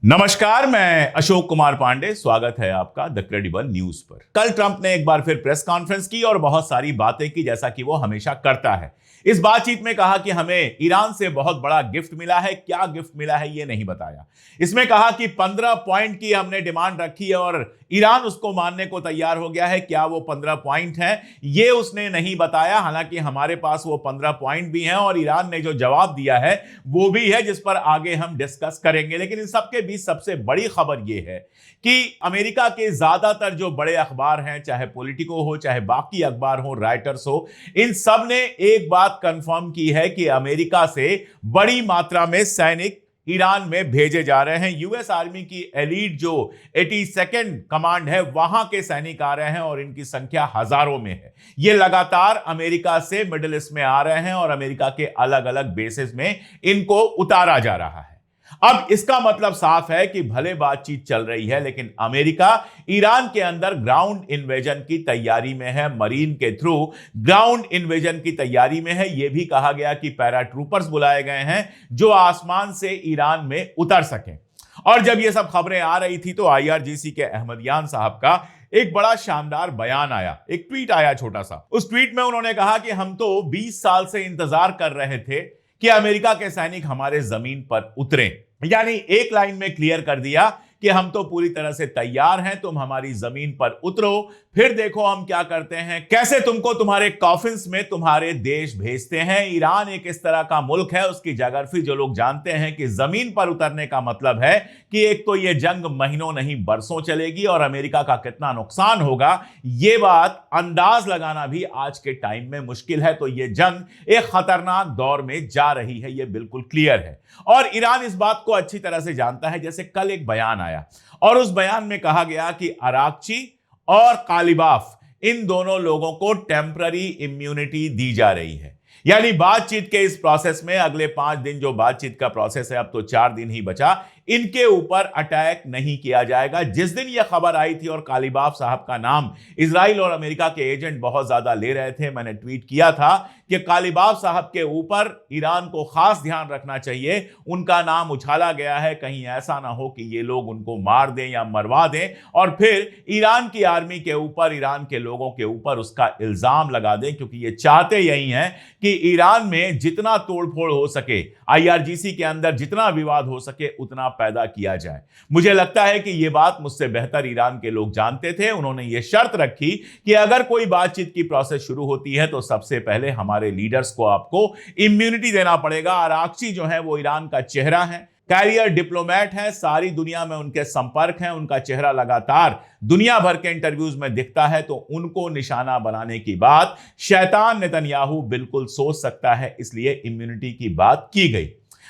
नमस्कार, मैं अशोक कुमार पांडे। स्वागत है आपका द क्रेडिबल न्यूज पर। कल ट्रंप ने एक बार फिर प्रेस कॉन्फ्रेंस की और बहुत सारी बातें की, जैसा कि वो हमेशा करता है। इस बातचीत में कहा कि हमें ईरान से बहुत बड़ा गिफ्ट मिला है। क्या गिफ्ट मिला है ये नहीं बताया। इसमें कहा कि 15 पॉइंट की हमने डिमांड रखी है और ईरान उसको मानने को तैयार हो गया है। क्या वो 15 पॉइंट है ये उसने नहीं बताया। हालांकि हमारे पास वो 15 पॉइंट भी हैं और ईरान ने जो जवाब दिया है वो भी है, जिस पर आगे हम डिस्कस करेंगे। लेकिन इन सबके बीच सबसे बड़ी खबर यह है कि अमेरिका के ज्यादातर जो बड़े अखबार हैं, चाहे पॉलिटिको हो चाहे बाकी अखबार हो, राइटर्स हो, इन सब ने एक बात कंफर्म की है कि अमेरिका से बड़ी मात्रा में सैनिक ईरान में भेजे जा रहे हैं। यूएस आर्मी की एलीट जो 82nd कमांड है, वहां के सैनिक आ रहे हैं और इनकी संख्या हजारों में है। ये लगातार अमेरिका से मिडिल ईस्ट में आ रहे हैं और अमेरिका के अलग अलग बेसिस में इनको उतारा जा रहा है। अब इसका मतलब साफ है कि भले बातचीत चल रही है, लेकिन अमेरिका ईरान के अंदर ग्राउंड इन्वेजन की तैयारी में है। मरीन के थ्रू ग्राउंड इन्वेजन की तैयारी में है। यह भी कहा गया कि पैराट्रूपर्स बुलाए गए हैं जो आसमान से ईरान में उतर सकें। और जब यह सब खबरें आ रही थी तो आईआरजीसी के अहमदियान साहब का एक बड़ा शानदार बयान आया, एक ट्वीट आया छोटा सा। उस ट्वीट में उन्होंने कहा कि हम तो 20 साल से इंतजार कर रहे थे कि अमेरिका के सैनिक हमारे जमीन पर उतरें। यानी एक लाइन में क्लियर कर दिया कि हम तो पूरी तरह से तैयार हैं, तुम हमारी जमीन पर उतरो, फिर देखो हम क्या करते हैं, कैसे तुमको तुम्हारे कॉफिन्स में तुम्हारे देश भेजते हैं। ईरान एक इस तरह का मुल्क है, उसकी ज्योग्राफी जो लोग जानते हैं कि जमीन पर उतरने का मतलब है कि एक तो यह जंग महीनों नहीं बरसों चलेगी और अमेरिका का कितना नुकसान होगा यह बात अंदाज लगाना भी आज के टाइम में मुश्किल है। तो यह जंग एक खतरनाक दौर में जा रही है, यह बिल्कुल क्लियर है और ईरान इस बात को अच्छी तरह से जानता है। जैसे कल एक बयान आया और उस बयान में कहा गया कि अराक्ची और कालिबाफ, इन दोनों लोगों को टेम्पररी इम्यूनिटी दी जा रही है। यानी बातचीत के इस प्रोसेस में अगले 5 दिन जो बातचीत का प्रोसेस है, अब तो 4 दिन ही बचा, इनके ऊपर अटैक नहीं किया जाएगा। जिस दिन यह खबर आई थी और कालिबाफ साहब का नाम इजराइल और अमेरिका के एजेंट बहुत ज्यादा ले रहे थे, मैंने ट्वीट किया था कि कालिबाफ साहब के ऊपर ईरान को खास ध्यान रखना चाहिए। उनका नाम उछाला गया है, कहीं ऐसा ना हो कि ये लोग उनको मार दें या मरवा दें और फिर ईरान की आर्मी के ऊपर, ईरान के लोगों के ऊपर उसका इल्जाम लगा दें, क्योंकि ये चाहते यही हैं कि ईरान में जितना तोड़फोड़ हो सके, आईआरजीसी के अंदर जितना विवाद हो सके उतना पैदा किया जाए। मुझे लगता है कि यह बात मुझसे बेहतर ईरान के लोग जानते थे। उन्होंने यह शर्त रखी कि अगर कोई बातचीत की प्रोसेस शुरू होती है तो सबसे पहले हमारे लीडर्स को आपको इम्यूनिटी देना पड़ेगा। अराक्ची जो है वो ईरान का चेहरा है, कैरियर डिप्लोमेट है, सारी दुनिया में उनके संपर्क हैं, उनका चेहरा लगातार दुनिया भर के इंटरव्यूज में दिखता है। तो उनको निशाना बनाने की बात शैतान नेतन्याहू बिल्कुल सोच सकता है, इसलिए इम्यूनिटी की बात की गई।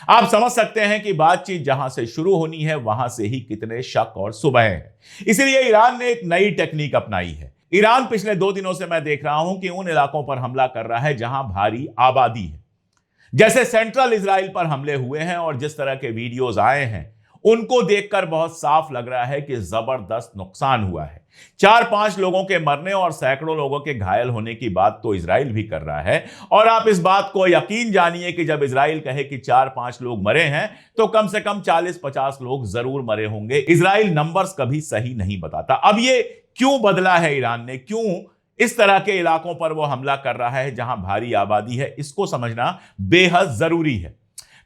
आप समझ सकते हैं कि बातचीत जहां से शुरू होनी है वहां से ही कितने शक और सुबह हैं। इसीलिए ईरान ने एक नई टेक्निक अपनाई है। ईरान पिछले 2 दिनों से मैं देख रहा हूं कि उन इलाकों पर हमला कर रहा है जहां भारी आबादी है। जैसे सेंट्रल इजराइल पर हमले हुए हैं और जिस तरह के वीडियोस आए हैं उनको देखकर बहुत साफ लग रहा है कि जबरदस्त नुकसान हुआ है। 4-5 लोगों के मरने और सैकड़ों लोगों के घायल होने की बात तो इजराइल भी कर रहा है। और आप इस बात को यकीन जानिए कि जब इजराइल कहे कि 4-5 लोग मरे हैं तो कम से कम 40-50 लोग जरूर मरे होंगे। इजराइल नंबर्स कभी सही नहीं बताता। अब ये क्यों बदला है ईरान ने, क्यों इस तरह के इलाकों पर वो हमला कर रहा है जहां भारी आबादी है, इसको समझना बेहद जरूरी है।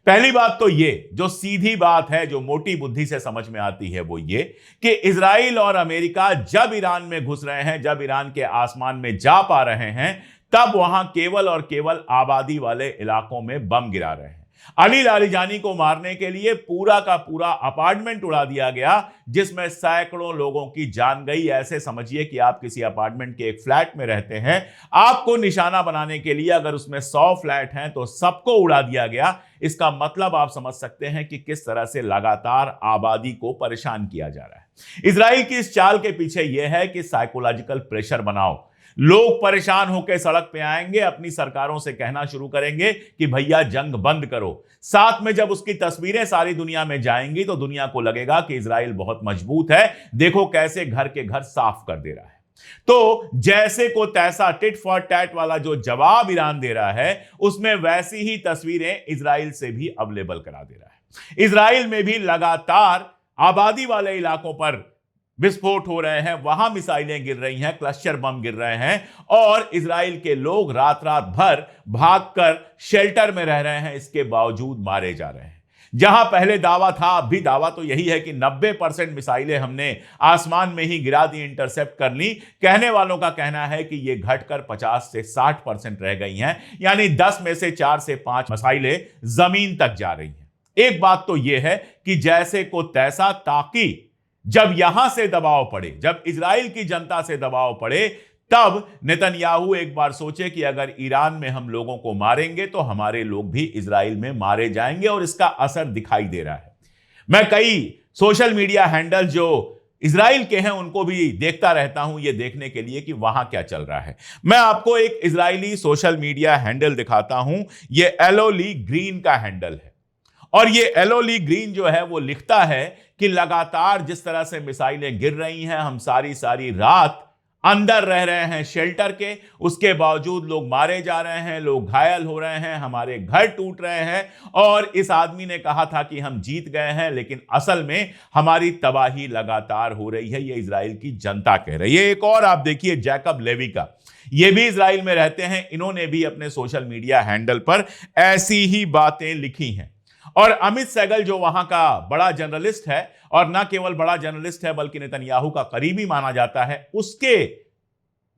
पहली बात तो ये जो सीधी बात है, जो मोटी बुद्धि से समझ में आती है, वो ये कि इजराइल और अमेरिका जब ईरान में घुस रहे हैं, जब ईरान के आसमान में जा पा रहे हैं, तब वहां केवल और केवल आबादी वाले इलाकों में बम गिरा रहे हैं। अली लारीजानी को मारने के लिए पूरा का पूरा अपार्टमेंट उड़ा दिया गया जिसमें सैकड़ों लोगों की जान गई। ऐसे समझिए कि आप किसी अपार्टमेंट के एक फ्लैट में रहते हैं, आपको निशाना बनाने के लिए अगर उसमें 100 फ्लैट हैं तो सबको उड़ा दिया गया। इसका मतलब आप समझ सकते हैं कि किस तरह से लगातार आबादी को परेशान किया जा रहा है। इजराइल की इस चाल के पीछे यह है कि साइकोलॉजिकल प्रेशर बनाओ। लोग परेशान होकर सड़क पे आएंगे, अपनी सरकारों से कहना शुरू करेंगे कि भैया जंग बंद करो। साथ में जब उसकी तस्वीरें सारी दुनिया में जाएंगी तो दुनिया को लगेगा कि इजराइल बहुत मजबूत है, देखो कैसे घर के घर साफ कर दे रहा है। तो जैसे को तैसा टिट फॉर टैट वाला जो जवाब ईरान दे रहा है, उसमें वैसी ही तस्वीरें इजराइल से भी अवेलेबल करा दे रहा है। इजराइल में भी लगातार आबादी वाले इलाकों पर विस्फोट हो रहे हैं, वहां मिसाइलें गिर रही हैं, क्लस्टर बम गिर रहे हैं और इजराइल के लोग रात रात भर भागकर शेल्टर में रह रहे हैं, इसके बावजूद मारे जा रहे हैं। जहां पहले दावा था, अब भी दावा तो यही है कि 90% मिसाइलें हमने आसमान में ही गिरा दी, इंटरसेप्ट कर ली। कहने वालों का कहना है कि यह घटकर 50 से 60% रह गई हैं, यानी 10 में से 4 से 5 मिसाइलें जमीन तक जा रही हैं। एक बात तो यह है कि जैसे को तैसा, ताकि जब यहां से दबाव पड़े, जब इजराइल की जनता से दबाव पड़े, तब नेतन्याहू एक बार सोचे कि अगर ईरान में हम लोगों को मारेंगे तो हमारे लोग भी इजराइल में मारे जाएंगे, और इसका असर दिखाई दे रहा है। मैं कई सोशल मीडिया हैंडल जो इजराइल के हैं उनको भी देखता रहता हूं, यह देखने के लिए कि वहां क्या चल रहा है। मैं आपको एक इजरायली सोशल मीडिया हैंडल दिखाता हूं। यह एलोली ग्रीन का हैंडल है, और ये एलोली ग्रीन जो है वो लिखता है कि लगातार जिस तरह से मिसाइलें गिर रही हैं, हम सारी सारी रात अंदर रह रहे हैं शेल्टर के, उसके बावजूद लोग मारे जा रहे हैं, लोग घायल हो रहे हैं, हमारे घर टूट रहे हैं। और इस आदमी ने कहा था कि हम जीत गए हैं, लेकिन असल में हमारी तबाही लगातार हो रही है, ये इजराइल की जनता कह रही है। एक और आप देखिए जैकब लेवी का, ये भी इजराइल में रहते हैं, इन्होंने भी अपने सोशल मीडिया हैंडल पर ऐसी ही बातें लिखी हैं। और अमित सहगल जो वहां का बड़ा जर्नलिस्ट है, और ना केवल बड़ा जर्नलिस्ट है बल्कि नेतन्याहू का करीबी माना जाता है, उसके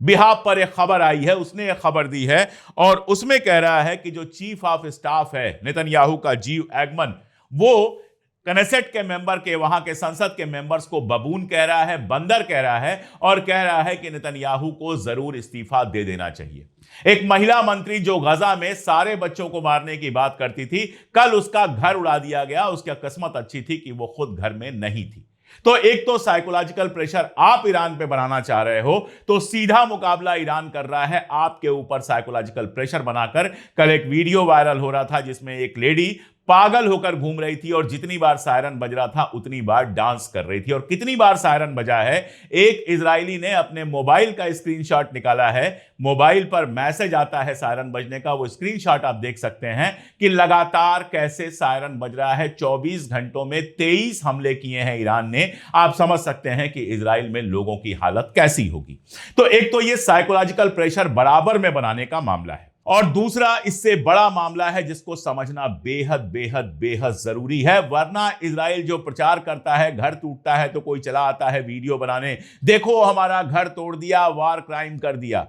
बिहाफ पर एक खबर आई है, उसने एक खबर दी है और उसमें कह रहा है कि जो चीफ ऑफ स्टाफ है नेतन्याहू का, जीव एगमन, वो कनेसेट के मेंबर के, वहां के संसद के मेंबर्स को बबून कह रहा है, बंदर कह रहा है, और कह रहा है कि नेतन्याहू को जरूर इस्तीफा दे देना चाहिए। एक महिला मंत्री जो गजा में सारे बच्चों को मारने की बात करती थी, कल उसका घर उड़ा दिया गया। उसकी किस्मत अच्छी थी कि वो खुद घर में नहीं थी। तो एक तो साइकोलॉजिकल प्रेशर आप ईरान पे बनाना चाह रहे हो, तो सीधा मुकाबला ईरान कर रहा है आपके ऊपर साइकोलॉजिकल प्रेशर बनाकर। कल एक वीडियो वायरल हो रहा था जिसमें एक लेडी पागल होकर घूम रही थी और जितनी बार सायरन बज रहा था उतनी बार डांस कर रही थी। और कितनी बार सायरन बजा है, एक इजरायली ने अपने मोबाइल का स्क्रीनशॉट निकाला है, मोबाइल पर मैसेज आता है सायरन बजने का, वो स्क्रीनशॉट आप देख सकते हैं कि लगातार कैसे सायरन बज रहा है। 24 घंटों में 23 हमले किए हैं ईरान ने। आप समझ सकते हैं कि इजराइल में लोगों की हालत कैसी होगी। तो एक तो ये साइकोलॉजिकल प्रेशर बराबर में बनाने का मामला है, और दूसरा इससे बड़ा मामला है जिसको समझना बेहद बेहद बेहद जरूरी है। वरना इजराइल जो प्रचार करता है, घर टूटता है तो कोई चला आता है वीडियो बनाने, देखो हमारा घर तोड़ दिया, वार क्राइम कर दिया।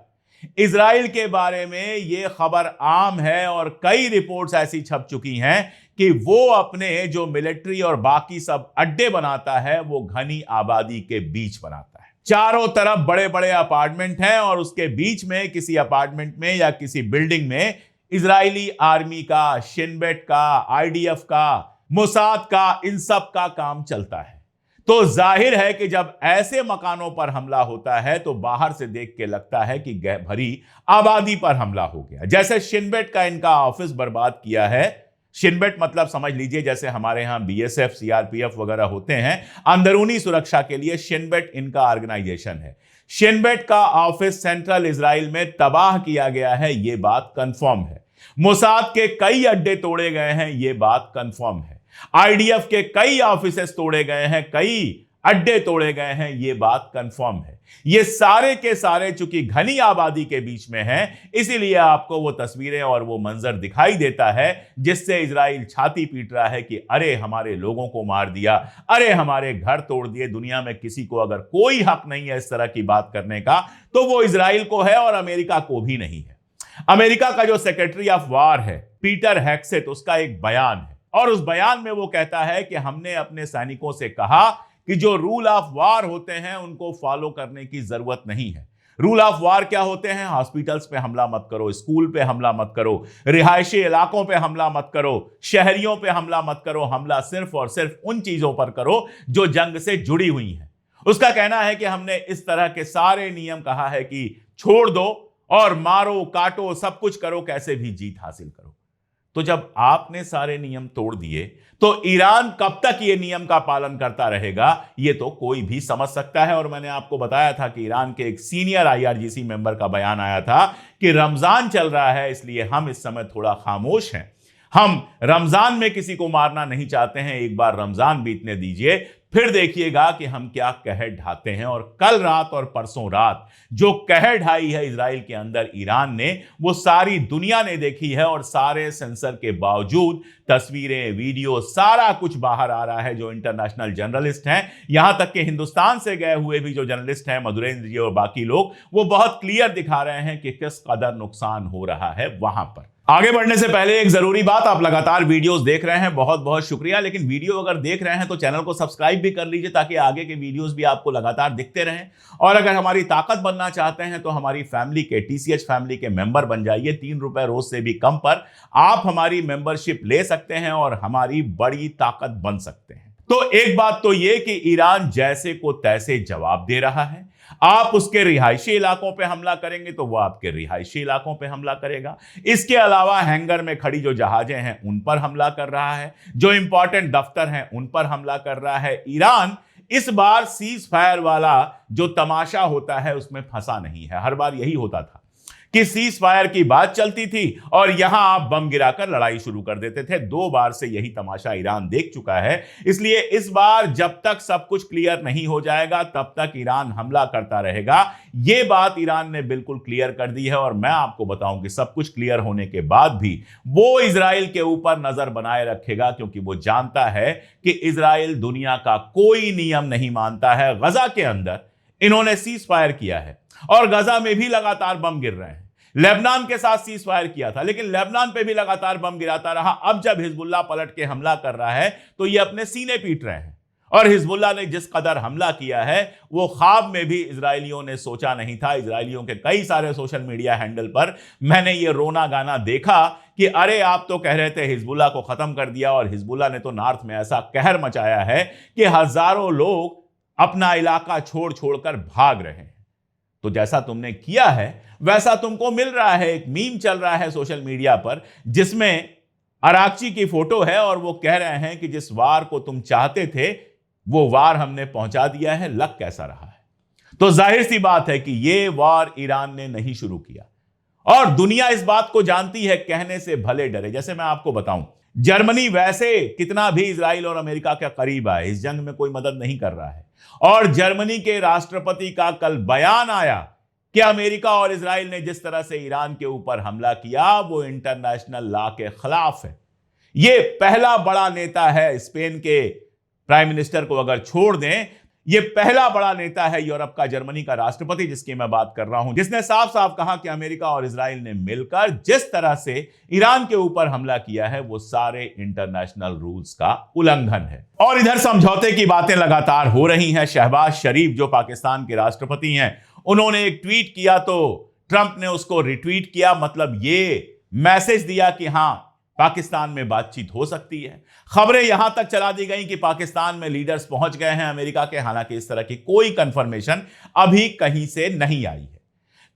इजराइल के बारे में यह खबर आम है और कई रिपोर्ट्स ऐसी छप चुकी हैं कि वो अपने जो मिलिट्री और बाकी सब अड्डे बनाता है वो घनी आबादी के बीच बनाता है। चारों तरफ बड़े बड़े अपार्टमेंट हैं और उसके बीच में किसी अपार्टमेंट में या किसी बिल्डिंग में इजरायली आर्मी का, शिन बेट का, आईडीएफ का, मोसाद का, इन सब का काम चलता है। तो जाहिर है कि जब ऐसे मकानों पर हमला होता है तो बाहर से देख के लगता है कि भरी आबादी पर हमला हो गया। जैसे शिन बेट का इनका ऑफिस बर्बाद किया है। शिन बेट मतलब समझ लीजिए जैसे हमारे यहां बीएसएफ, सीआरपीएफ वगैरह होते हैं, अंदरूनी सुरक्षा के लिए शिन बेट इनका ऑर्गेनाइजेशन है। शिन बेट का ऑफिस सेंट्रल इजराइल में तबाह किया गया है, यह बात कंफर्म है। मोसाद के कई अड्डे तोड़े गए हैं, यह बात कंफर्म है। आईडीएफ के कई ऑफिसेस तोड़े गए हैं, कई अड्डे तोड़े गए हैं, यह बात कंफर्म है। ये सारे के सारे चूंकि घनी आबादी के बीच में हैं, इसीलिए आपको वो तस्वीरें और वो मंजर दिखाई देता है जिससे इजराइल छाती पीट रहा है कि अरे हमारे लोगों को मार दिया, अरे हमारे घर तोड़ दिए। दुनिया में किसी को अगर कोई हक नहीं है इस तरह की बात करने का तो वो इजराइल को है और अमेरिका को भी नहीं है। अमेरिका का जो सेक्रेटरी ऑफ वॉर है पीटर हेग्सेट, उसका एक बयान है और उस बयान में वो कहता है कि हमने अपने सैनिकों से कहा कि जो रूल ऑफ वार होते हैं उनको फॉलो करने की जरूरत नहीं है। रूल ऑफ वार क्या होते हैं? हॉस्पिटल्स पे हमला मत करो, स्कूल पे हमला मत करो, रिहायशी इलाकों पे हमला मत करो, शहरियों पे हमला मत करो। हमला सिर्फ और सिर्फ उन चीजों पर करो जो जंग से जुड़ी हुई हैं। उसका कहना है कि हमने इस तरह के सारे नियम कहा है कि छोड़ दो और मारो, काटो, सब कुछ करो, कैसे भी जीत हासिल करो। तो जब आपने सारे नियम तोड़ दिए तो ईरान कब तक ये नियम का पालन करता रहेगा, ये तो कोई भी समझ सकता है। और मैंने आपको बताया था कि ईरान के एक सीनियर आईआरजीसी मेंबर का बयान आया था कि रमजान चल रहा है इसलिए हम इस समय थोड़ा खामोश हैं, हम रमजान में किसी को मारना नहीं चाहते हैं, एक बार रमजान बीतने दीजिए, फिर देखिएगा कि हम क्या कहर ढाते हैं। और कल रात और परसों रात जो कहर ढाई है इजराइल के अंदर ईरान ने, वो सारी दुनिया ने देखी है। और सारे सेंसर के बावजूद तस्वीरें, वीडियो, सारा कुछ बाहर आ रहा है। जो इंटरनेशनल जर्नलिस्ट हैं, यहां तक कि हिंदुस्तान से गए हुए भी जो जर्नलिस्ट हैं, मधुरेंद्र जी और बाकी लोग, वो बहुत क्लियर दिखा रहे हैं कि किस कदर नुकसान हो रहा है वहां पर। आगे बढ़ने से पहले एक जरूरी बात, आप लगातार वीडियोस देख रहे हैं, बहुत बहुत शुक्रिया। लेकिन वीडियो अगर देख रहे हैं तो चैनल को सब्सक्राइब भी कर लीजिए, ताकि आगे के वीडियोस भी आपको लगातार दिखते रहें। और अगर हमारी ताकत बनना चाहते हैं तो हमारी फैमिली के, TCH फैमिली के मेंबर बन जाइए। 3 रुपए रोज से भी कम पर आप हमारी मेंबरशिप ले सकते हैं और हमारी बड़ी ताकत बन सकते हैं। तो एक बात तो यह कि ईरान जैसे को तैसे जवाब दे रहा है। आप उसके रिहायशी इलाकों पे हमला करेंगे तो वो आपके रिहायशी इलाकों पे हमला करेगा। इसके अलावा हैंगर में खड़ी जो जहाजें हैं उन पर हमला कर रहा है, जो इंपॉर्टेंट दफ्तर हैं उन पर हमला कर रहा है। ईरान इस बार सीज फायर वाला जो तमाशा होता है उसमें फंसा नहीं है। हर बार यही होता था कि सीज फायर की बात चलती थी और यहां आप बम गिराकर लड़ाई शुरू कर देते थे। 2 बार से यही तमाशा ईरान देख चुका है। इसलिए इस बार जब तक सब कुछ क्लियर नहीं हो जाएगा तब तक ईरान हमला करता रहेगा। यह बात ईरान ने बिल्कुल क्लियर कर दी है। और मैं आपको बताऊं कि सब कुछ क्लियर होने के बाद भी वो इजराइल के ऊपर नजर बनाए रखेगा, क्योंकि वो जानता है कि इजराइल दुनिया का कोई नियम नहीं मानता है। गजा के अंदर इन्होंने सीज फायर किया है और गजा में भी लगातार बम गिर रहे हैं। लेबनान के साथ सीज फायर किया था, लेकिन लेबनान पे भी लगातार बम गिराता रहा। अब जब हिजबुल्लाह पलट के हमला कर रहा है तो ये अपने सीने पीट रहे हैं। और हिजबुल्लाह ने जिस कदर हमला किया है वो ख्वाब में भी इजरायलियों ने सोचा नहीं था। इजरायलियों के कई सारे सोशल मीडिया हैंडल पर मैंने ये रोना गाना देखा कि अरे आप तो कह रहे थे हिजबुल्लाह को खत्म कर दिया, और हिजबुल्लाह ने तो नॉर्थ में ऐसा कहर मचाया है कि हजारों लोग अपना इलाका छोड़ छोड़कर भाग रहे हैं। तो जैसा तुमने किया है वैसा तुमको मिल रहा है। एक मीम चल रहा है सोशल मीडिया पर जिसमें अराकची की फोटो है और वो कह रहे हैं कि जिस वार को तुम चाहते थे वो वार हमने पहुंचा दिया है, लग कैसा रहा है। तो जाहिर सी बात है कि ये वार ईरान ने नहीं शुरू किया और दुनिया इस बात को जानती है, कहने से भले डरे। जैसे मैं आपको बताऊं, जर्मनी वैसे कितना भी इजराइल और अमेरिका के करीब आए, इस जंग में कोई मदद नहीं कर रहा है। और जर्मनी के राष्ट्रपति का कल बयान आया कि अमेरिका और इजराइल ने जिस तरह से ईरान के ऊपर हमला किया वो इंटरनेशनल लॉ के खिलाफ है। यह पहला बड़ा नेता है, स्पेन के प्राइम मिनिस्टर को अगर छोड़ दें, यह पहला बड़ा नेता है यूरोप का, जर्मनी का राष्ट्रपति जिसकी मैं बात कर रहा हूं, जिसने साफ साफ कहा कि अमेरिका और इजराइल ने मिलकर जिस तरह से ईरान के ऊपर हमला किया है वो सारे इंटरनेशनल रूल्स का उल्लंघन है। और इधर समझौते की बातें लगातार हो रही हैं। शहबाज शरीफ जो पाकिस्तान के राष्ट्रपति हैं, उन्होंने एक ट्वीट किया तो ट्रंप ने उसको रिट्वीट किया। मतलब ये मैसेज दिया कि हां, पाकिस्तान में बातचीत हो सकती है। खबरें यहां तक चला दी गई कि पाकिस्तान में लीडर्स पहुंच गए हैं अमेरिका के। हालांकि इस तरह की कोई कंफर्मेशन अभी कहीं से नहीं आई है।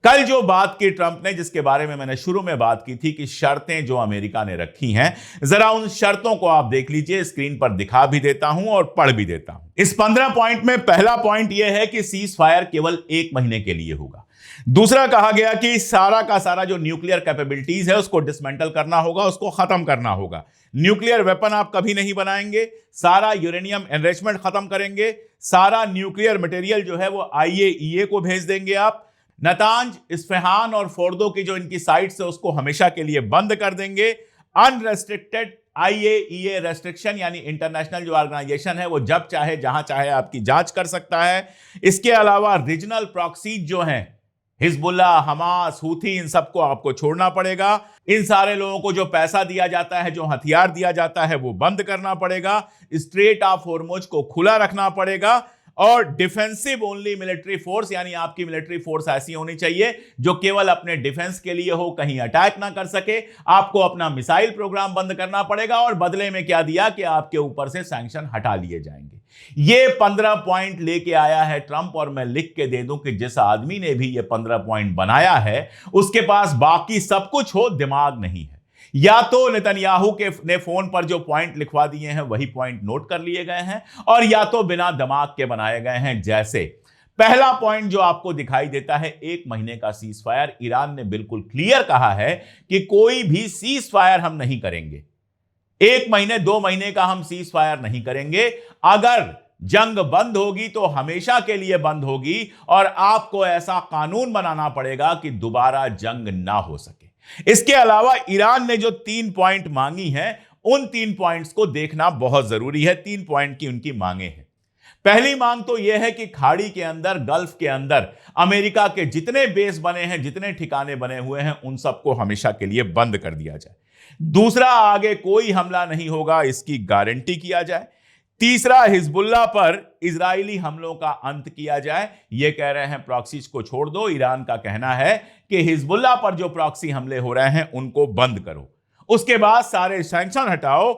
कल जो बात की ट्रंप ने, जिसके बारे में मैंने शुरू में बात की थी कि शर्तें जो अमेरिका ने रखी हैं, जरा उन शर्तों को आप देख लीजिए। स्क्रीन पर दिखा भी देता हूं और पढ़ भी देता हूं। इस 15 पॉइंट में पहला पॉइंट यह है कि सीज फायर केवल 1 महीने के लिए होगा। दूसरा कहा गया कि सारा का सारा जो न्यूक्लियर कैपेबिलिटीज है उसको डिसमेंटल करना होगा, उसको खत्म करना होगा। न्यूक्लियर वेपन आप कभी नहीं बनाएंगे, सारा यूरेनियम एनरिचमेंट खत्म करेंगे, सारा न्यूक्लियर मटेरियल जो है वो IAEA को भेज देंगे आप। नतांज, इस्फहान और फोर्दो की जो इनकी साइट्स है उसको हमेशा के लिए बंद कर देंगे। अनरेस्ट्रिक्टेड IAEA रेस्ट्रिक्शन यानी इंटरनेशनल जो ऑर्गेनाइजेशन है वो जब चाहे जहां चाहे आपकी जांच कर सकता है। इसके अलावा रीजनल प्रॉक्सीज जो हैं, हिजबुल्लाह, हमास, हूथी, इन सबको आपको छोड़ना पड़ेगा। इन सारे लोगों को जो पैसा दिया जाता है, जो हथियार दिया जाता है, वो बंद करना पड़ेगा। स्ट्रेट ऑफ हॉर्मुज को खुला रखना पड़ेगा। और डिफेंसिव ओनली मिलिट्री फोर्स, यानी आपकी मिलिट्री फोर्स ऐसी होनी चाहिए जो केवल अपने डिफेंस के लिए हो, कहीं अटैक ना कर सके। आपको अपना मिसाइल प्रोग्राम बंद करना पड़ेगा और बदले में क्या दिया कि आपके ऊपर से सैंक्शन हटा लिए जाएंगे। ये 15 पॉइंट लेके आया है ट्रंप। और मैं लिख के दे दूं कि जिस आदमी ने भी ये 15 पॉइंट बनाया है उसके पास बाकी सब कुछ हो, दिमाग नहीं है। या तो नेतन्याहू ने फोन पर जो पॉइंट लिखवा दिए हैं वही पॉइंट नोट कर लिए गए हैं, और या तो बिना दिमाग के बनाए गए हैं। जैसे पहला पॉइंट जो आपको दिखाई देता है, 1 महीने का सीज फायर। ईरान ने बिल्कुल क्लियर कहा है कि कोई भी सीज फायर हम नहीं करेंगे। 1 महीने 2 महीने का हम सीज फायर नहीं करेंगे। अगर जंग बंद होगी तो हमेशा के लिए बंद होगी और आपको ऐसा कानून बनाना पड़ेगा कि दोबारा जंग ना हो सके। इसके अलावा ईरान ने जो 3 पॉइंट मांगी हैं, उन 3 पॉइंट्स को देखना बहुत जरूरी है। 3 पॉइंट की उनकी मांगे हैं। पहली मांग तो यह है कि खाड़ी के अंदर, गल्फ के अंदर अमेरिका के जितने बेस बने हैं, जितने ठिकाने बने हुए हैं, उन सबको हमेशा के लिए बंद कर दिया जाए। दूसरा, आगे कोई हमला नहीं होगा, इसकी गारंटी किया जाए। तीसरा, हिजबुल्लाह पर इजरायली हमलों का अंत किया जाए। यह कह रहे हैं प्रॉक्सीज को छोड़ दो। ईरान का कहना है कि हिजबुल्लाह पर जो प्रॉक्सी हमले हो रहे हैं उनको बंद करो। उसके बाद सारे सैंक्शन हटाओ,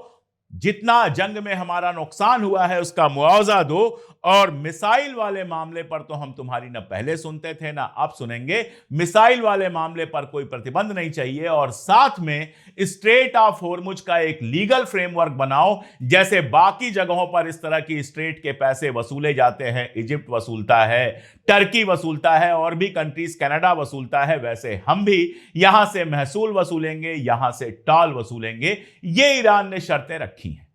जितना जंग में हमारा नुकसान हुआ है उसका मुआवजा दो, और मिसाइल वाले मामले पर तो हम तुम्हारी न पहले सुनते थे ना अब सुनेंगे। मिसाइल वाले मामले पर कोई प्रतिबंध नहीं चाहिए, और साथ में स्ट्रेट ऑफ होर्मुज का एक लीगल फ्रेमवर्क बनाओ। जैसे बाकी जगहों पर इस तरह की स्ट्रेट के पैसे वसूले जाते हैं, इजिप्ट वसूलता है, टर्की वसूलता है, और भी कंट्रीज, कनाडा वसूलता है, वैसे हम भी यहां से महसूल वसूलेंगे, यहां से टॉल वसूलेंगे। ये ईरान ने शर्तें रखी हैं।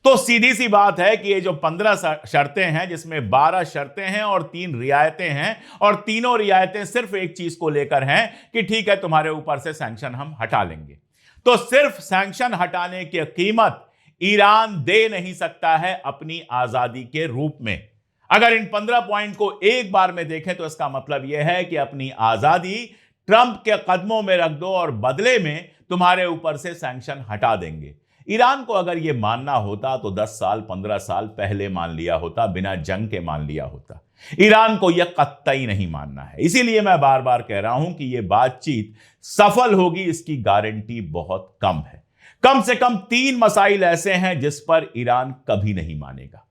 तो सीधी सी बात है कि ये जो 15 शर्तें हैं, जिसमें 12 शर्तें हैं और 3 रियायतें हैं, और तीनों रियायतें सिर्फ एक चीज को लेकर हैं कि ठीक है, तुम्हारे ऊपर से सैंक्शन हम हटा लेंगे। तो सिर्फ सैंक्शन हटाने की कीमत ईरान दे नहीं सकता है अपनी आजादी के रूप में। अगर इन 15 पॉइंट को एक बार में देखें तो इसका मतलब यह है कि अपनी आजादी ट्रंप के कदमों में रख दो और बदले में तुम्हारे ऊपर से सैंक्शन हटा देंगे। ईरान को अगर यह मानना होता तो 10 साल 15 साल पहले मान लिया होता, बिना जंग के मान लिया होता। ईरान को यह कतई नहीं मानना है। इसीलिए मैं बार बार कह रहा हूं कि यह बातचीत सफल होगी, इसकी गारंटी बहुत कम है। कम से कम 3 मसाइल ऐसे हैं जिस पर ईरान कभी नहीं मानेगा।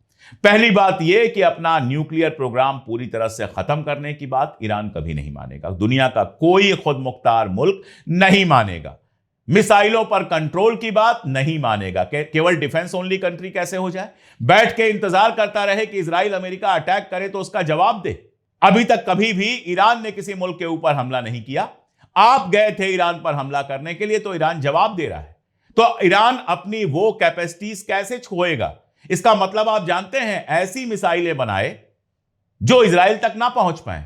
पहली बात यह कि अपना न्यूक्लियर प्रोग्राम पूरी तरह से खत्म करने की बात ईरान कभी नहीं मानेगा। दुनिया का कोई खुद मुख्तार मुल्क नहीं मानेगा। मिसाइलों पर कंट्रोल की बात नहीं मानेगा। केवल डिफेंस ओनली कंट्री कैसे हो जाए? बैठ के इंतजार करता रहे कि इजराइल अमेरिका अटैक करे तो उसका जवाब दे। अभी तक कभी भी ईरान ने किसी मुल्क के ऊपर हमला नहीं किया। आप गए थे ईरान पर हमला करने के लिए, तो ईरान जवाब दे रहा है। तो ईरान अपनी वो कैपेसिटीज कैसे खोएगा? इसका मतलब आप जानते हैं, ऐसी मिसाइलें बनाए जो इजराइल तक ना पहुंच पाए।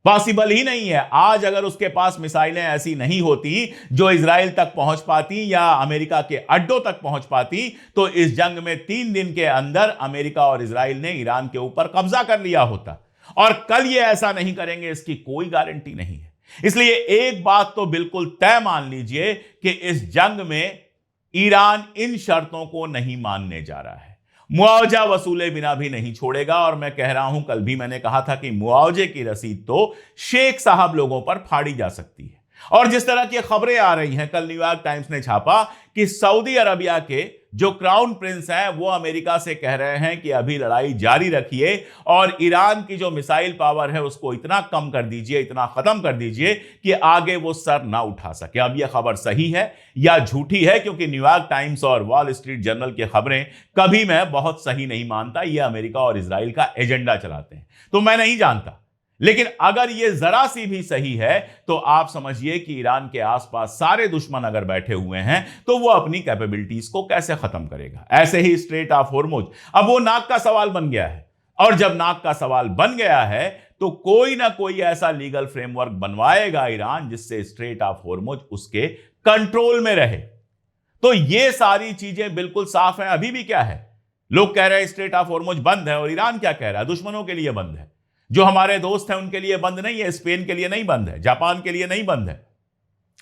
पॉसिबल ही नहीं है। आज अगर उसके पास मिसाइलें ऐसी नहीं होती जो इजराइल तक पहुंच पाती या अमेरिका के अड्डों तक पहुंच पाती, तो इस जंग में 3 दिन के अंदर अमेरिका और इजराइल ने ईरान के ऊपर कब्जा कर लिया होता। और कल ये ऐसा नहीं करेंगे, इसकी कोई गारंटी नहीं है। इसलिए एक बात तो बिल्कुल तय मान लीजिए कि इस जंग में ईरान इन शर्तों को नहीं मानने जा रहा है। मुआवजा वसूले बिना भी नहीं छोड़ेगा। और मैं कह रहा हूं, कल भी मैंने कहा था कि मुआवजे की रसीद तो शेख साहब लोगों पर फाड़ी जा सकती है। और जिस तरह की खबरें आ रही हैं, कल न्यूयॉर्क टाइम्स ने छापा कि सऊदी अरबिया के जो क्राउन प्रिंस हैं वो अमेरिका से कह रहे हैं कि अभी लड़ाई जारी रखिए और ईरान की जो मिसाइल पावर है उसको इतना कम कर दीजिए, इतना खत्म कर दीजिए कि आगे वो सर ना उठा सके। अब यह खबर सही है या झूठी है, क्योंकि न्यूयॉर्क टाइम्स और वॉल स्ट्रीट जर्नल की खबरें कभी मैं बहुत सही नहीं मानता। ये अमेरिका और इजराइल का एजेंडा चलाते हैं, तो मैं नहीं जानता। लेकिन अगर यह जरा सी भी सही है तो आप समझिए कि ईरान के आसपास सारे दुश्मन अगर बैठे हुए हैं तो वो अपनी कैपेबिलिटीज को कैसे खत्म करेगा। ऐसे ही स्ट्रेट ऑफ होर्मुज अब वो नाक का सवाल बन गया है। और जब नाक का सवाल बन गया है तो कोई ना कोई ऐसा लीगल फ्रेमवर्क बनवाएगा ईरान जिससे स्ट्रेट ऑफ होर्मुज उसके कंट्रोल में रहे। तो ये सारी चीजें बिल्कुल साफ है। अभी भी क्या है, लोग कह रहे हैं स्ट्रेट ऑफ होर्मुज बंद है, और ईरान क्या कह रहा है? दुश्मनों के लिए बंद है। जो हमारे दोस्त हैं उनके लिए बंद नहीं है। स्पेन के लिए नहीं बंद है, जापान के लिए नहीं बंद है,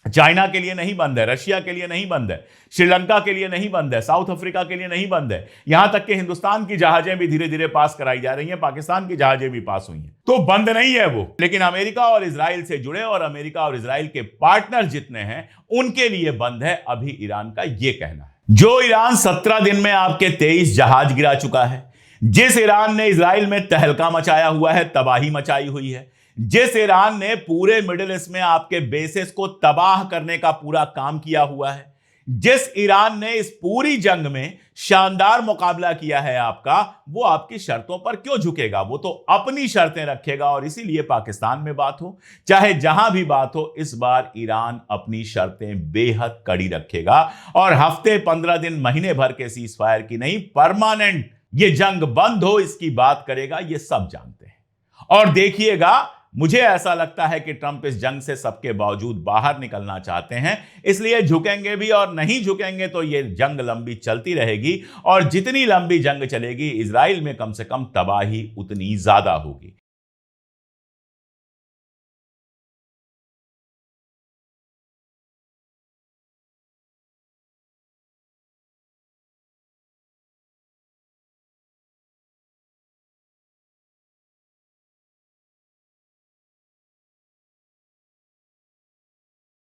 चाइना के लिए नहीं बंद है, रशिया के लिए नहीं बंद है, श्रीलंका के लिए नहीं बंद है, साउथ अफ्रीका के लिए नहीं बंद है। यहां तक कि हिंदुस्तान की जहाजें भी धीरे धीरे पास कराई जा रही हैं, पाकिस्तान की जहाजें भी पास हुई हैं। तो बंद नहीं है वो। लेकिन अमेरिका और इजराइल से जुड़े और अमेरिका और इजराइल के पार्टनर जितने हैं उनके लिए बंद है, अभी ईरान का यह कहना है। जो ईरान 17 दिन में आपके 23 जहाज गिरा चुका है, जिस ईरान ने इजराइल में तहलका मचाया हुआ है, तबाही मचाई हुई है, जिस ईरान ने पूरे मिडिल ईस्ट में आपके बेसिस को तबाह करने का पूरा काम किया हुआ है, जिस ईरान ने इस पूरी जंग में शानदार मुकाबला किया है आपका, वो आपकी शर्तों पर क्यों झुकेगा? वो तो अपनी शर्तें रखेगा। और इसीलिए पाकिस्तान में बात हो चाहे जहां भी बात हो, इस बार ईरान अपनी शर्तें बेहद कड़ी रखेगा और हफ्ते 15 दिन महीने भर के सीज फायर की नहीं, परमानेंट ये जंग बंद हो इसकी बात करेगा। ये सब जानते हैं। और देखिएगा, मुझे ऐसा लगता है कि ट्रंप इस जंग से सबके बावजूद बाहर निकलना चाहते हैं, इसलिए झुकेंगे भी। और नहीं झुकेंगे तो यह जंग लंबी चलती रहेगी और जितनी लंबी जंग चलेगी, इजराइल में कम से कम तबाही उतनी ज्यादा होगी।